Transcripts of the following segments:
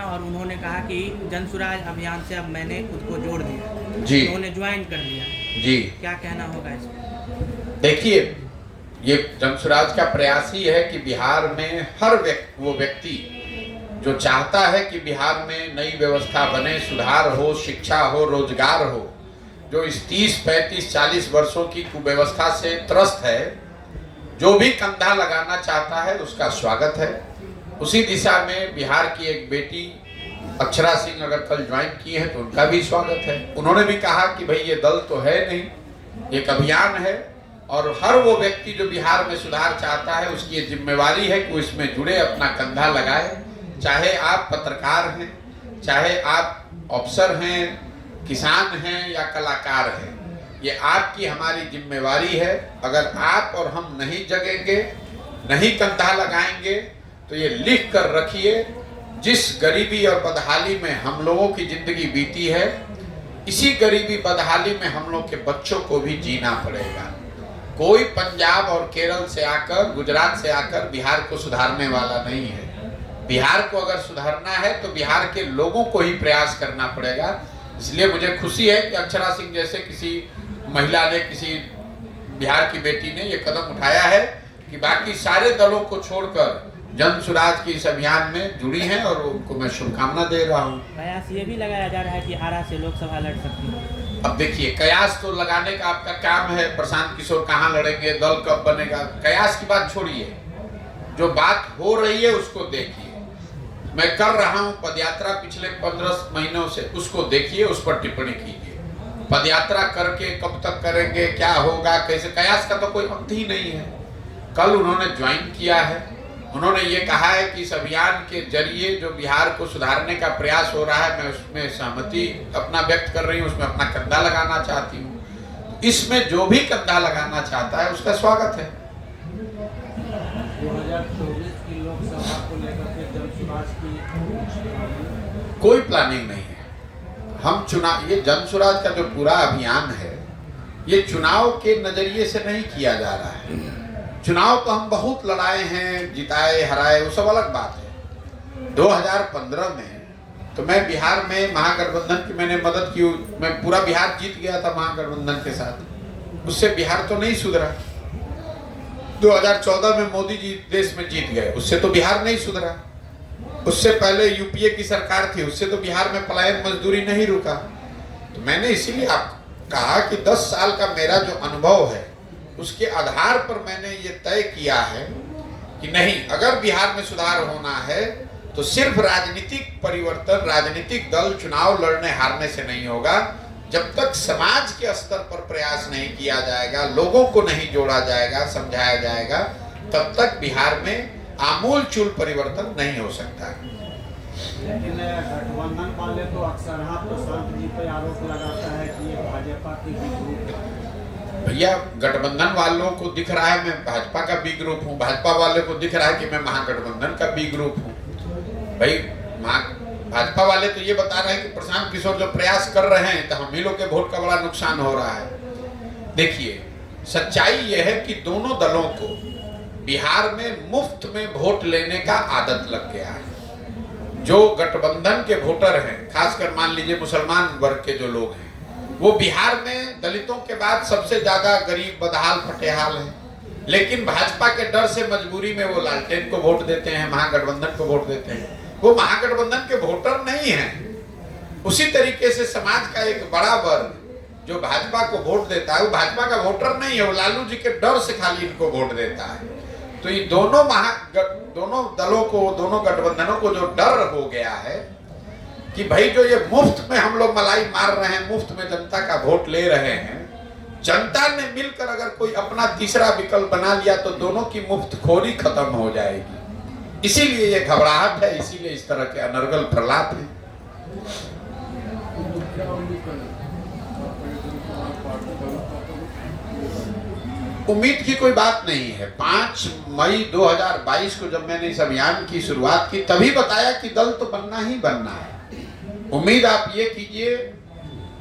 और उन्होंने कहा कि जन स्वराज अभियान से अब मैंने खुद को जोड़ दिया जी, उन्होंने ज्वाइन कर लिया। जी। क्या कहना होगा इस पर? देखिए, ये जन स्वराज का प्रयास ही है कि बिहार में हर वो व्यक्ति जो चाहता है कि बिहार में नई व्यवस्था बने, सुधार हो, शिक्षा हो, रोजगार हो, जो इस 30, 35, 40 वर्षों की कुव्यवस्था से त्रस्त है, जो भी कंधा लगाना चाहता है उसका स्वागत है। उसी दिशा में बिहार की एक बेटी अक्षरा सिंह अगर कल ज्वाइन की है तो उनका भी स्वागत है। उन्होंने भी कहा कि भाई ये दल तो है नहीं, एक अभियान है और हर वो व्यक्ति जो बिहार में सुधार चाहता है उसकी ये जिम्मेवारी है कि वो इसमें जुड़े, अपना कंधा लगाए। चाहे आप पत्रकार हैं, चाहे आप अफसर हैं, किसान हैं या कलाकार हैं, ये आपकी हमारी जिम्मेवारी है। अगर आप और हम नहीं जगेंगे, नहीं कंधा लगाएंगे तो ये लिख कर रखिए, जिस गरीबी और बदहाली में हम लोगों की जिंदगी बीती है, इसी गरीबी बदहाली में हम लोग के बच्चों को भी जीना पड़ेगा। कोई पंजाब और केरल से आकर, गुजरात से आकर बिहार को सुधारने वाला नहीं है। बिहार को अगर सुधारना है तो बिहार के लोगों को ही प्रयास करना पड़ेगा। इसलिए मुझे खुशी है कि अक्षरा सिंह जैसे किसी महिला ने, किसी बिहार की बेटी ने ये कदम उठाया है कि बाकी सारे दलों को छोड़कर जन स्वराज की इस अभियान में जुड़ी हैं और उनको मैं शुभकामना दे रहा हूँ। कयास ये भी लगाया जा रहा है कि आरा से लोकसभा लड़ सकती है। अब देखिए, कयास तो लगाने का आपका काम है। प्रशांत किशोर कहाँ लड़ेंगे, दल कब बनेगा, कयास की बात छोड़िए, जो बात हो रही है उसको देखिए। मैं कर रहा हूँ पदयात्रा पिछले 15 महीनों से, उसको देखिए, उस पर टिप्पणी कीजिए। पदयात्रा करके कब तक करेंगे, क्या होगा, कैसे, कयास का तो कोई अंत ही नहीं है। कल उन्होंने ज्वाइन किया है, उन्होंने ये कहा है कि इस अभियान के जरिए जो बिहार को सुधारने का प्रयास हो रहा है, मैं उसमें सहमति अपना व्यक्त कर रही हूँ, उसमें अपना कंधा लगाना चाहती हूँ। इसमें जो भी कंधा लगाना चाहता है उसका स्वागत है। 2024 की लोकसभा को लेकर के जन स्वराज की कोई प्लानिंग नहीं है। हम चुनाव, ये जन स्वराज का जो पूरा अभियान है, ये चुनाव के नजरिए से नहीं किया जा रहा है। चुनाव तो हम बहुत लड़ाए हैं, जिताए, हराए, वो सब अलग बात है। 2015 में तो मैं बिहार में महागठबंधन की मैंने मदद की, मैं पूरा बिहार जीत गया था महागठबंधन के साथ। उससे बिहार तो नहीं सुधरा। 2014 में मोदी जी देश में जीत गए, उससे तो बिहार नहीं सुधरा। उससे पहले यूपीए की सरकार थी, उससे तो बिहार में पलायन मजदूरी नहीं रुका। तो मैंने इसीलिए आपको कहा कि 10 साल का मेरा जो अनुभव है उसके आधार पर मैंने ये तय किया है कि नहीं, अगर बिहार में सुधार होना है तो सिर्फ राजनीतिक परिवर्तन, राजनीतिक दल चुनाव लड़ने हारने से नहीं होगा। जब तक समाज के स्तर पर प्रयास नहीं किया जाएगा, लोगों को नहीं जोड़ा जाएगा, समझाया जाएगा, तब तक बिहार में आमूल चूल परिवर्तन नहीं हो सकता। लेकिन गठबंधन वाले तो अक्सर प्रशांत जी पे आरोप लगाता है कि ये भाजपा की बी ग्रुप है। भैया, गठबंधन वालों को दिख रहा है मैं भाजपा का बी ग्रुप हूँ, भाजपा वाले को दिख रहा है कि मैं महागठबंधन का बी ग्रुप हूँ। भाई, भाजपा वाले तो ये बता रहे हैं कि प्रशांत किशोर जो प्रयास कर रहे हैं तो हम ही लोग के वोट का बड़ा नुकसान हो रहा है। देखिए, सच्चाई यह है कि दोनों दलों को बिहार में मुफ्त में वोट लेने का आदत लग गया है। जो गठबंधन के वोटर हैं, खासकर मान लीजिए मुसलमान वर्ग के जो लोग हैं, वो बिहार में दलितों के बाद सबसे ज्यादा गरीब, बदहाल, फटेहाल है। लेकिन भाजपा के डर से मजबूरी में वो लालटेन को वोट देते हैं, महागठबंधन को वोट देते हैं। वो महागठबंधन के वोटर नहीं हैं। उसी तरीके से समाज का एक बड़ा वर्ग जो भाजपा को वोट देता है, वो भाजपा का वोटर नहीं है, वो लालू जी के डर से खाली इनको वोट देता है। तो ये दोनों दलों को, दोनों गठबंधनों को जो डर हो गया है कि भाई जो ये मुफ्त में हम लोग मलाई मार रहे हैं, मुफ्त में जनता का वोट ले रहे हैं, जनता ने मिलकर अगर कोई अपना तीसरा विकल्प बना लिया तो दोनों की मुफ्तखोरी खत्म हो जाएगी। इसीलिए ये घबराहट है, इसीलिए इस तरह के अनर्गल प्रलाप हैं। उम्मीद की कोई बात नहीं है। 5 मई 2022 को जब मैंने इस अभियान की शुरुआत की, तभी बताया कि दल तो बनना ही बनना है। उम्मीद आप ये कीजिए,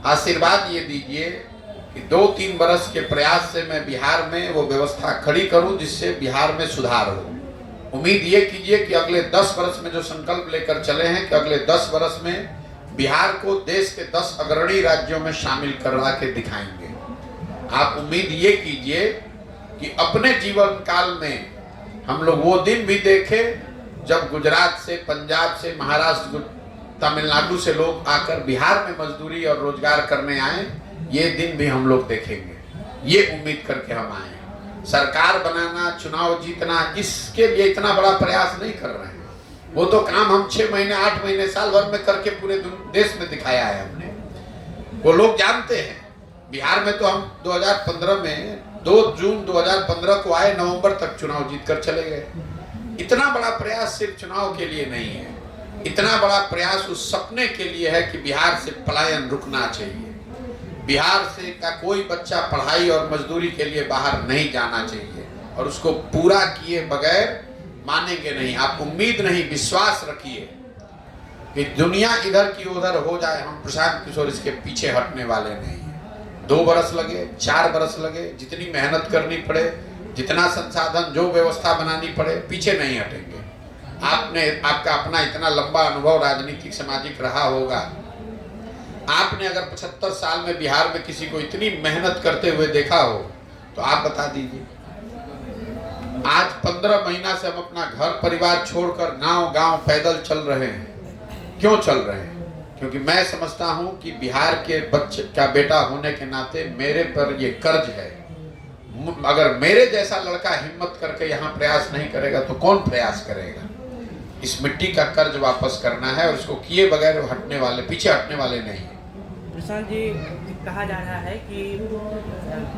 आशीर्वाद ये दीजिए कि 2-3 बरस के प्रयास से मैं बिहार में वो व्यवस्था खड़ी करूं जिससे बिहार में सुधार हो। उम्मीद ये कीजिए कि अगले 10 वर्ष में जो संकल्प लेकर चले हैं कि अगले 10 वर्ष में बिहार को देश के 10 अग्रणी राज्यों में शामिल करवा के दिखाएंगे। आप उम्मीद ये कीजिए कि अपने जीवन काल में हम लोग वो दिन भी देखें जब गुजरात से, पंजाब से, महाराष्ट्र, तमिलनाडु से लोग आकर बिहार में मजदूरी और रोजगार करने आए। ये दिन भी हम लोग देखेंगे, ये उम्मीद करके हम आए। सरकार बनाना, चुनाव जीतना, इसके लिए इतना बड़ा प्रयास नहीं कर रहे हैं। वो तो काम हम 6 महीने, 8 महीने, साल भर में करके पूरे देश में दिखाया है हमने। वो लोग जानते हैं। बिहार में तो हम 2015 में 2 जून 2015 को आए, नवंबर तक चुनाव जीत कर चले गए। इतना बड़ा प्रयास सिर्फ चुनाव के लिए नहीं है, इतना बड़ा प्रयास उस सपने के लिए है कि बिहार से पलायन रुकना चाहिए। बिहार से का कोई बच्चा पढ़ाई और मजदूरी के लिए बाहर नहीं जाना चाहिए, और उसको पूरा किए बगैर मानेंगे नहीं। आप उम्मीद नहीं, विश्वास रखिए कि दुनिया इधर की उधर हो जाए, हम प्रशांत किशोर इसके पीछे हटने वाले नहीं हैं। 2 बरस लगे, 4 बरस लगे, जितनी मेहनत करनी पड़े, जितना संसाधन, जो व्यवस्था बनानी पड़े, पीछे नहीं हटेंगे। आपका अपना इतना लंबा अनुभव राजनीतिक सामाजिक रहा होगा। आपने अगर 75 साल में बिहार में किसी को इतनी मेहनत करते हुए देखा हो तो आप बता दीजिए। आज 15 महीना से हम अपना घर परिवार छोड़कर गांव-गांव पैदल चल रहे हैं। क्यों चल रहे हैं? क्योंकि मैं समझता हूं कि बिहार के बच्चे का बेटा होने के नाते मेरे पर ये कर्ज है। अगर मेरे जैसा लड़का हिम्मत करके यहाँ प्रयास नहीं करेगा तो कौन प्रयास करेगा? इस मिट्टी का कर्ज वापस करना है, और इसको किए बगैर हटने वाले, पीछे हटने वाले नहीं है। प्रशांत जी, कहा जा रहा है कि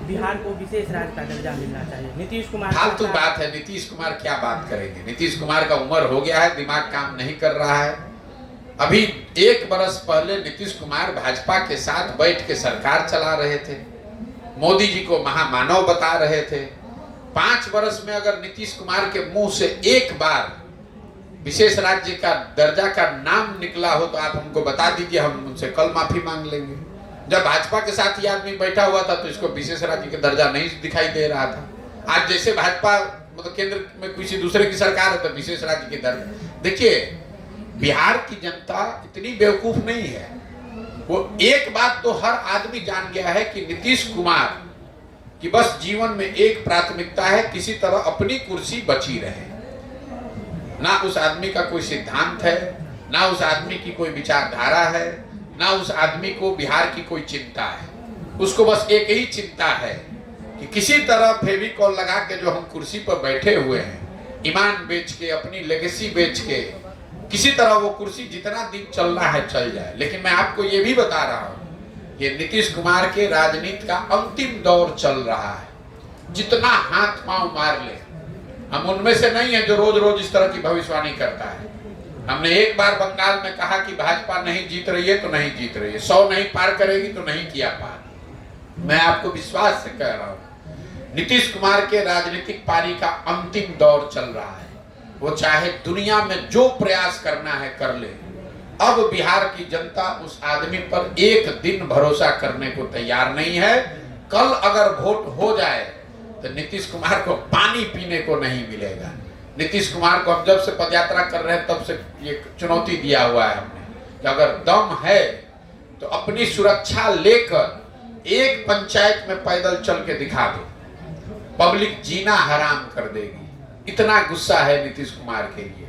बिहार को विशेष राज्य का दर्जा मिलना चाहिए। नीतीश कुमार, फालतू बात है। नीतीश कुमार क्या बात करेंगे? नीतीश कुमार का उम्र हो गया है, दिमाग काम नहीं कर रहा है। अभी 1 बरस पहले नीतीश कुमार भाजपा के साथ बैठ के सरकार चला रहे थे, मोदी जी को महामानव बता रहे थे। 5 वर्ष में अगर नीतीश कुमार के मुंह से एक बार विशेष राज्य का दर्जा का नाम निकला हो तो आप हमको बता दीजिए, हम उनसे कल माफी मांग लेंगे। जब भाजपा के साथ ये आदमी बैठा हुआ था तो इसको विशेष राज्य का दर्जा नहीं दिखाई दे रहा था। आज जैसे भाजपा मतलब केंद्र में किसी दूसरे की सरकार है तो विशेष राज्य के दर्जा। देखिए, बिहार की जनता इतनी बेवकूफ नहीं है। वो एक बात तो हर आदमी जान गया है कि नीतीश कुमार की बस जीवन में एक प्राथमिकता है, किसी तरह अपनी कुर्सी बची रहे। ना उस आदमी का कोई सिद्धांत है, ना उस आदमी की कोई विचारधारा है, ना उस आदमी को बिहार की कोई चिंता है। उसको बस एक ही चिंता है कि किसी तरह फेविकॉल लगा के जो हम कुर्सी पर बैठे हुए हैं, ईमान बेच के, अपनी लेगेसी बेच के, किसी तरह वो कुर्सी जितना दिन चलना है चल जाए। लेकिन मैं आपको ये भी बता रहा हूँ, ये नीतीश कुमार के राजनीति का अंतिम दौर चल रहा है। जितना हाथ पांव मार ले, हम उनमें से नहीं है जो रोज रोज इस तरह की भविष्यवाणी करता है। हमने एक बार बंगाल में कहा कि भाजपा नहीं जीत रही है तो नहीं जीत रही है, 100 नहीं पार करेगी तो नहीं किया पार। मैं आपको विश्वास से कह रहा हूं, नीतीश कुमार के राजनीतिक पारी का अंतिम दौर चल रहा है। वो चाहे दुनिया में जो प्रयास करना है कर ले। अब बिहार की जनता उस आदमी पर एक दिन भरोसा करने को तैयार नहीं है। कल अगर वोट हो जाए तो नीतीश कुमार को पानी पीने को नहीं मिलेगा। नीतीश कुमार को हम जब से पदयात्रा कर रहे हैं तब से ये चुनौती दिया हुआ है हमने कि अगर दम है तो अपनी सुरक्षा लेकर एक पंचायत में पैदल चल के दिखा दो, पब्लिक जीना हराम कर देगी। इतना गुस्सा है नीतीश कुमार के लिए।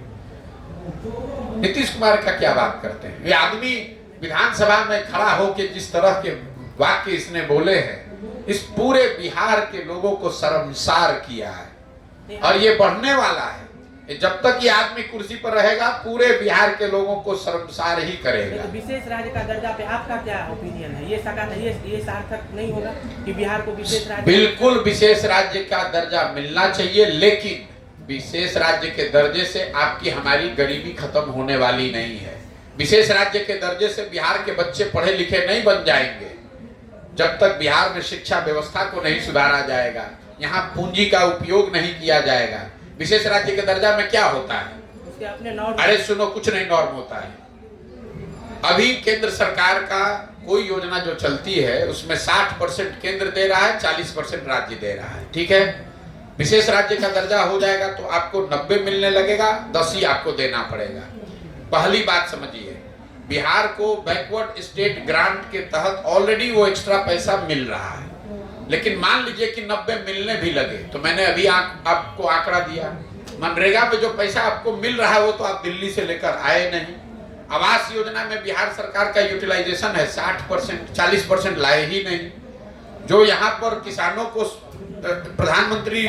नीतीश कुमार का क्या बात करते हैं? ये आदमी विधानसभा में खड़ा होकर जिस तरह के वाक्य इसने बोले हैं, इस पूरे बिहार के लोगों को शर्मसार किया है, और ये बढ़ने वाला है। जब तक ये आदमी कुर्सी पर रहेगा पूरे बिहार के लोगों को शर्मसार ही करेगा। तो विशेष राज्य का दर्जा पे आपका क्या ओपिनियन है? ये सार्थक नहीं होगा कि बिहार को विशेष राज्य? बिल्कुल विशेष राज्य का दर्जा मिलना चाहिए, लेकिन विशेष राज्य के दर्जे से आपकी हमारी गरीबी खत्म होने वाली नहीं है। विशेष राज्य के दर्जे से बिहार के बच्चे पढ़े लिखे नहीं बन जाएंगे जब तक बिहार में शिक्षा व्यवस्था को नहीं सुधारा जाएगा, यहाँ पूंजी का उपयोग नहीं किया जाएगा। विशेष राज्य के दर्जा में क्या होता है? उसके अपने नॉर्म। अरे सुनो, कुछ नहीं नॉर्म होता है। अभी केंद्र सरकार का कोई योजना जो चलती है उसमें 60% केंद्र दे रहा है, 40% राज्य दे रहा है। ठीक है, विशेष राज्य का दर्जा हो जाएगा तो आपको 90 मिलने लगेगा, 10 ही आपको देना पड़ेगा। पहली बात समझिए, बिहार को बैकवर्ड स्टेट ग्रांट के तहत ऑलरेडी वो एक्स्ट्रा पैसा मिल रहा है, लेकिन मान लीजिए कि 90 मिलने भी लगे तो मैंने अभी आपको आंकड़ा दिया, मनरेगा में जो पैसा आपको मिल रहा है वो तो आप दिल्ली से लेकर आए नहीं। आवास योजना में बिहार सरकार का यूटिलाइजेशन है 60%, 40% लाए ही नहीं। जो यहाँ पर किसानों को प्रधानमंत्री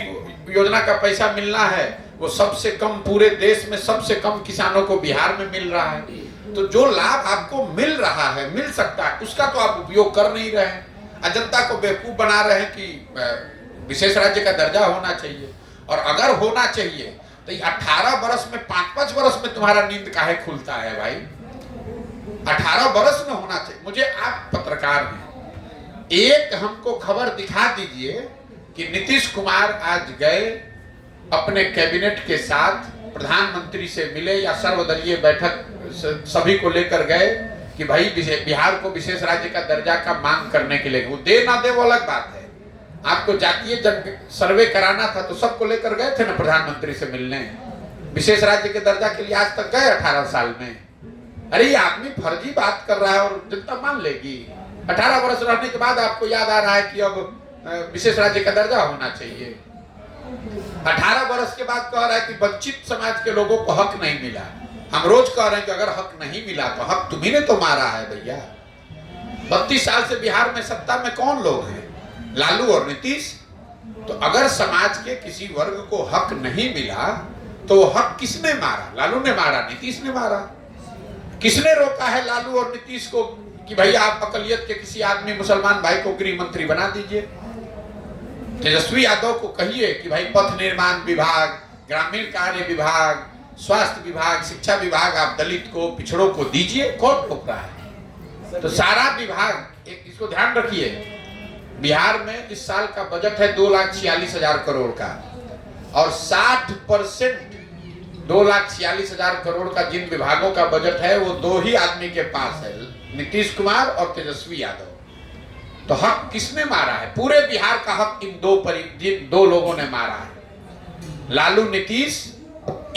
योजना का पैसा मिलना है वो सबसे कम, पूरे देश में सबसे कम किसानों को बिहार में मिल रहा है। तो जो लाभ आपको मिल रहा है, मिल सकता है, उसका तो आप उपयोग कर नहीं रहे हैं। जनता को बेवकूफ बना रहे हैं कि विशेष राज्य का दर्जा होना चाहिए, और अगर होना चाहिए तो 18 बरस में 5-5 बरस में तुम्हारा नींद काहे खुलता है भाई? 18 बरस में होना चाहिए। मुझे, आप पत्रकार हैं, एक हमको खबर दिखा दीजिए कि नीतीश कुमार आज गए अपने कैबिनेट के साथ प्रधानमंत्री से मिले या सर्वदलीय बैठक सभी को लेकर गए कि भाई बिहार को विशेष राज्य का दर्जा का मांग करने के लिए। वो दे ना दे वो अलग बात है, आपको जातीय सर्वे कराना था तो सबको लेकर गए थे ना प्रधानमंत्री से मिलने। विशेष राज्य के दर्जा के लिए आज तक गए 18 साल में? अरे ये आदमी फर्जी बात कर रहा है और जनता मान लेगी। 18 वर्ष रहने के बाद आपको याद आ रहा है कि अब विशेष राज्य का दर्जा होना चाहिए। 18 वर्ष के बाद कह रहा है कि वंचित समाज के लोगों को हक नहीं मिला। हम रोज कह रहे हैं कि अगर हक नहीं मिला तो हक तुम्ही ने तो मारा है भैया। 32 साल से बिहार में सत्ता में कौन लोग हैं? लालू और नीतीश। तो अगर समाज के किसी वर्ग को हक नहीं मिला तो वो हक किसने मारा? लालू ने मारा, नीतीश ने मारा। किसने रोका है लालू और नीतीश को कि भाई आप अकलियत के किसी आदमी मुसलमान भाई को गृह मंत्री बना दीजिए? तेजस्वी यादव को कहिए कि भाई पथ निर्माण विभाग, ग्रामीण कार्य विभाग, स्वास्थ्य विभाग, शिक्षा विभाग आप दलित को, पिछड़ों को दीजिए। कौन रोक रहा है? तो सारा विभाग, एक इसको ध्यान रखिए, बिहार में इस साल का बजट है 2,46,000 करोड़ का, और 60% 2,46,000 करोड़ का जिन विभागों का बजट है वो दो ही आदमी के पास है, नीतीश कुमार और तेजस्वी यादव। तो हक किसने मारा है? पूरे बिहार का हक जिन दो लोगों ने मारा है, लालू, नीतीश,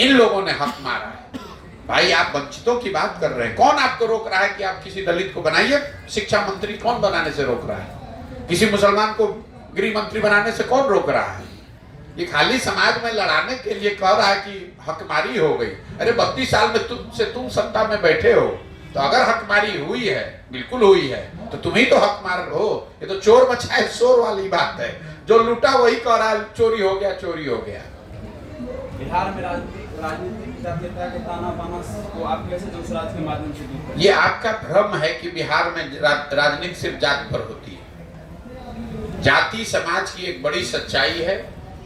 इन लोगों ने हक मारा है। भाई आप वंचितों की बात कर रहे हैं, कौन आपको रोक रहा है कि आप किसी दलित को बनाइए शिक्षा मंत्री? कौन बनाने से रोक रहा है? किसी मुसलमान को गृह मंत्री बनाने से कौन रोक रहा है? ये खाली समाज में लड़ाने के लिए कह रहा है कि हकमारी हो गई। अरे 32 साल में तुम सत्ता में बैठे हो, तो अगर हकमारी हुई है, बिल्कुल हुई है, तो तुम ही तो हकमार हो। ये तो चोर मचाए शोर वाली बात है, जो लूटा वही कह रहा है चोरी हो गया, चोरी हो गया। बिहार में राजनीतिक जातीयता के ताना बाना को आप कैसे जनसुराज के माध्यम से दूर करें? ये आपका भ्रम है कि बिहार में राजनीति सिर्फ जाति पर होती है। जाति समाज की एक बड़ी सच्चाई है।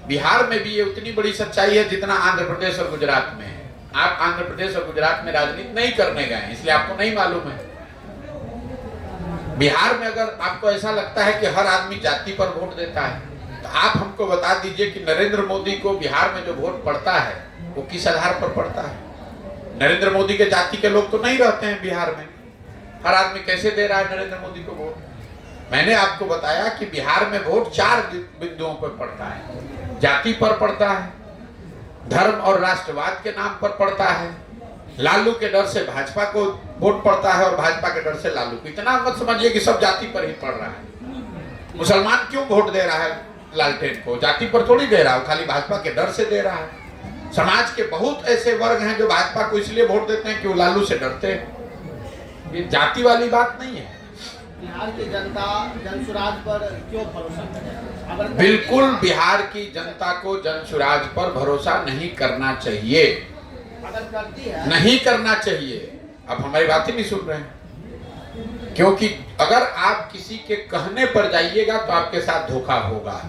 बिहार में भी ये उतनी बड़ी सच्चाई है जितना आंध्र प्रदेश और गुजरात में है। आप आंध्र प्रदेश और गुजरात में राजनीति नहीं करने गए, इसलिए आपको नहीं मालूम है। बिहार में अगर आपको ऐसा लगता है कि हर आदमी जाति पर वोट देता है, तो आप हमको बता दीजिए कि नरेंद्र मोदी को बिहार में जो वोट पड़ता है वो किस आधार पर पड़ता है? नरेंद्र मोदी के जाति के लोग तो नहीं रहते हैं बिहार में। हर आदमी कैसे दे रहा है नरेंद्र मोदी को वोट? मैंने आपको बताया कि बिहार में वोट 4 बिंदुओं पर पड़ता है। जाति पर पड़ता है, धर्म और राष्ट्रवाद के नाम पर पड़ता है, लालू के डर से भाजपा को वोट पड़ता है और भाजपा के डर से लालू को। इतना मत समझिए कि सब जाति पर ही पड़ रहा है। मुसलमान क्यों वोट दे रहा है लालटेन को? जाति पर थोड़ी दे रहा है, खाली भाजपा के डर से दे रहा है। समाज के बहुत ऐसे वर्ग हैं जो भाजपा को इसलिए वोट देते हैं कि वो लालू से डरते हैं। ये जाति वाली बात नहीं है। बिहार की जनता जनसुराज पर क्यों भरोसा करे? बिल्कुल बिहार की जनता को जनसुराज पर भरोसा नहीं करना चाहिए, अगर करती है नहीं करना चाहिए। आप हमारी बात ही नहीं सुन रहे हैं, क्योंकि अगर आप किसी के कहने पर जाइएगा तो आपके साथ धोखा होगा।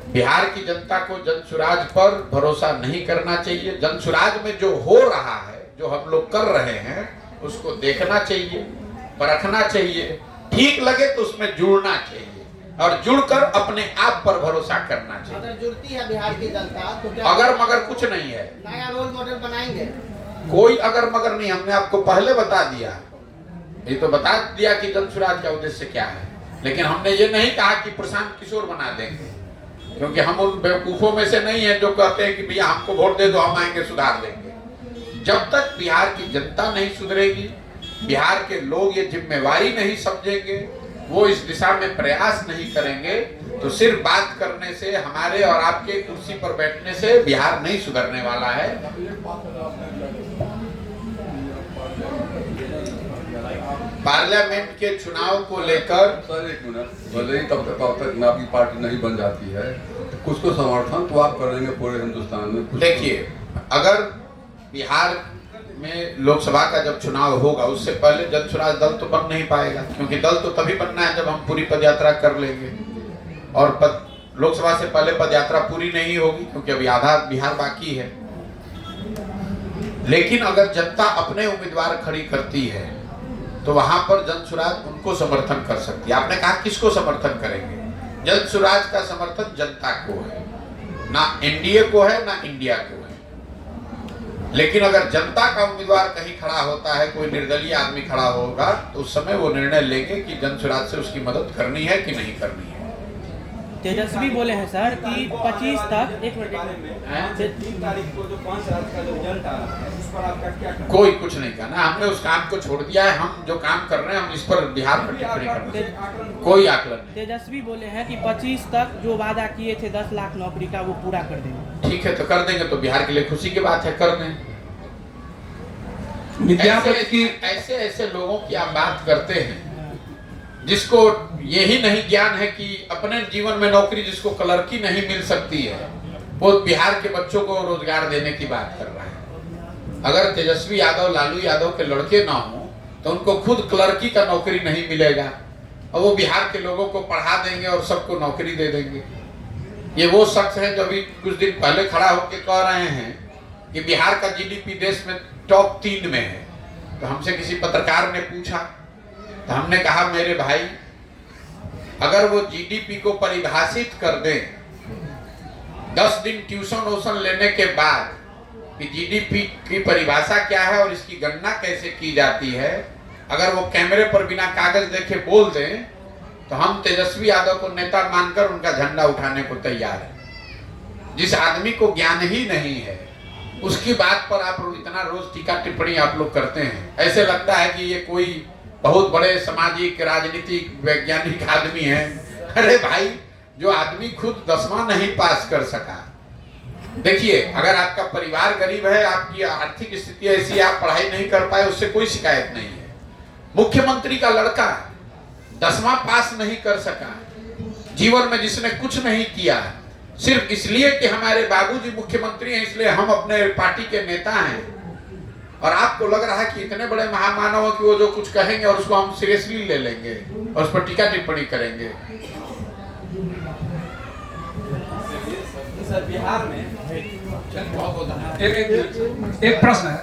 बिहार की जनता को जनसुराज पर भरोसा नहीं करना चाहिए। जनसुराज में जो हो रहा है, जो हम लोग कर रहे हैं, उसको देखना चाहिए, परखना चाहिए, ठीक लगे तो उसमें जुड़ना चाहिए और जुड़कर अपने आप पर भरोसा करना चाहिए। अगर जुड़ती है बिहार की जनता तो क्या अगर मगर कुछ नहीं है, नया रोल मॉडल बनाएंगे? कोई अगर मगर नहीं। हमने आपको पहले बता दिया, ये तो बता दिया कि जनसुराज का उद्देश्य क्या है, लेकिन हमने ये नहीं कहा कि प्रशांत किशोर बना देंगे। क्योंकि हम उन बेवकूफों में से नहीं है जो कहते हैं कि भैया हमको वोट दे दो, हम आएंगे सुधार देंगे। जब तक बिहार की जनता नहीं सुधरेगी, बिहार के लोग ये जिम्मेवारी नहीं समझेंगे, वो इस दिशा में प्रयास नहीं करेंगे, तो सिर्फ बात करने से, हमारे और आपके कुर्सी पर बैठने से बिहार नहीं सुधरने वाला है। पार्लियामेंट के चुनाव को लेकर सर एक मिनट, भले ही तब तक आपकी पार्टी नहीं बन जाती है, कुछ को समर्थन तो आप करेंगे पूरे हिंदुस्तान में। देखिए, अगर बिहार में लोकसभा का जब चुनाव होगा, उससे पहले जन स्वराज दल तो बन नहीं पाएगा, क्योंकि दल तो तभी बनना है जब हम पूरी पदयात्रा कर लेंगे, और लोकसभा से पहले पदयात्रा पूरी नहीं होगी, क्योंकि अभी आधा बिहार बाकी है। लेकिन अगर जनता अपने उम्मीदवार खड़ी करती है तो वहां पर जन स्वराज उनको समर्थन कर सकती है। आपने कहा किसको समर्थन करेंगे? जन स्वराज का समर्थन जनता को है, ना एनडीए को है, ना इंडिया को है। लेकिन अगर जनता का उम्मीदवार कहीं खड़ा होता है, कोई निर्दलीय आदमी खड़ा होगा, तो उस समय वो निर्णय लेंगे कि जन स्वराज से उसकी मदद करनी है कि नहीं करनी है। तेजस्वी बोले हैं सर कि 25 तक, एक मिनट, 3 तारीख को जो 5 राज्य का जो रिजल्ट आ रहा है, उस पर आपका क्या कहना है? कोई कुछ नहीं कहना, हमने उस काम को छोड़ दिया है। हम जो काम कर रहे हैं, हम इस पर बिहार पर टिप्पणी कर रहे हैं, कोई आकलन नहीं। तेजस्वी बोले हैं कि 25 तक जो वादा किए थे 10 लाख नौकरी का, वो पूरा कर देंगे। ठीक है, तो कर देंगे, तो बिहार के लिए खुशी की बात है, कर दें। विद्यापति की ऐसे ऐसे लोगों की आप बात करते हैं जिसको यही नहीं ज्ञान है कि अपने जीवन में नौकरी, जिसको क्लर्की नहीं मिल सकती है, वो बिहार के बच्चों को रोजगार देने की बात कर रहा है। अगर तेजस्वी यादव, लालू यादव के लड़के ना हो तो उनको खुद क्लर्की का नौकरी नहीं मिलेगा, और वो बिहार के लोगों को पढ़ा देंगे और सबको नौकरी दे देंगे। ये वो शख्स है जो अभी कुछ दिन पहले खड़ा होकर कह रहे हैं कि बिहार का जीडीपी देश में टॉप 3 में है। तो हमसे किसी पत्रकार ने पूछा, तो हमने कहा मेरे भाई, अगर वो जीडीपी को परिभाषित कर दें 10 दिन ट्यूशन वोशन लेने के बाद कि जीडीपी की परिभाषा क्या है और इसकी गणना कैसे की जाती है, अगर वो कैमरे पर बिना कागज देखे बोल दें, तो हम तेजस्वी यादव को नेता मानकर उनका झंडा उठाने को तैयार है। जिस आदमी को ज्ञान ही नहीं है, उसकी बात पर आप इतना रोज टीका टिप्पणी आप लोग करते हैं। ऐसे लगता है कि ये कोई बहुत बड़े सामाजिक, राजनीतिक, वैज्ञानिक आदमी है। अरे भाई, जो आदमी खुद 10वां नहीं पास कर सका। देखिए, अगर आपका परिवार गरीब है, आपकी आर्थिक स्थिति ऐसी, आप पढ़ाई नहीं कर पाए, उससे कोई शिकायत नहीं है। मुख्यमंत्री का लड़का 10वां पास नहीं कर सका, जीवन में जिसने कुछ नहीं किया, सिर्फ इसलिए कि हमारे बाबूजी मुख्यमंत्री हैं, इसलिए हम अपने पार्टी के नेता हैं, और आपको लग रहा है कि इतने बड़े महामानव कि वो जो कुछ कहेंगे और उसको हम सीरियसली ले लेंगे और उस पर टीका टिप्पणी करेंगे। सर, बिहार में एक प्रश्न है।